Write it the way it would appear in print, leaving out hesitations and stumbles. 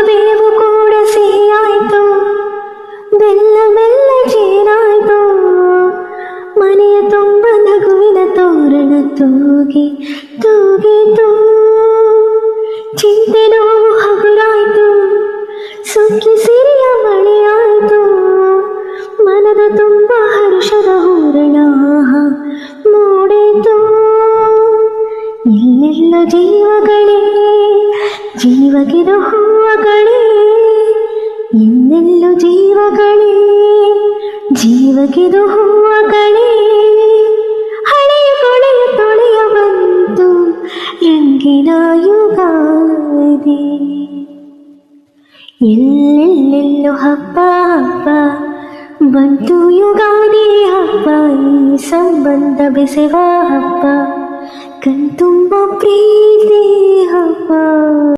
ಬೇವು ಕೂಡ ಸಿಹಿಯಾಯ್ತು, ಬೆಲ್ಲ ಮೆಲ್ಲ ಜೇನಾಯ್ತು, ಮನೆಯ ತುಂಬ ನಗುವಿನ ತೋರಣ ತೂಗಿ ತೂಗಿತು. ಚಿಂತೆ ನೋವು ಹಗುರಾಯ್ತು, ಸುಗ್ಗಿ ಸಿರಿಯ ಮಳೆಯಾಯ್ತು, ಮನದ ತುಂಬ ಹರುಷದ ಹೂರಣ ಮೂಡಿತು. ಎಲ್ಲೆಲ್ಲ ಜೀವಗಳೇ ಜೀವಗಿದು ಹೂವಗಳೇ, ಇನ್ನೆಲ್ಲೂ ಜೀವಗಳೇ ಜೀವಗಿದು ಹೂವಗಳೇ. ಹಳೆಯ ಕೊಳೆಯ ತೊಳೆಯ ಬಂತು ರಂಗಿನ ಯುಗಾದಿ. ಎಲ್ಲೆಲ್ಲೆಲ್ಲೋ ಹಬ್ಬ ಹಬ್ಬ ಬಂತು ಯುಗಾದಿ ಹಬ್ಬ, ಈ ಸಂಬಂಧ ಬೆಸೆವ ಹಬ್ಬ, ಕಣ್ತುಂಬ ಪ್ರೀತಿ ಹಬ್ಬ.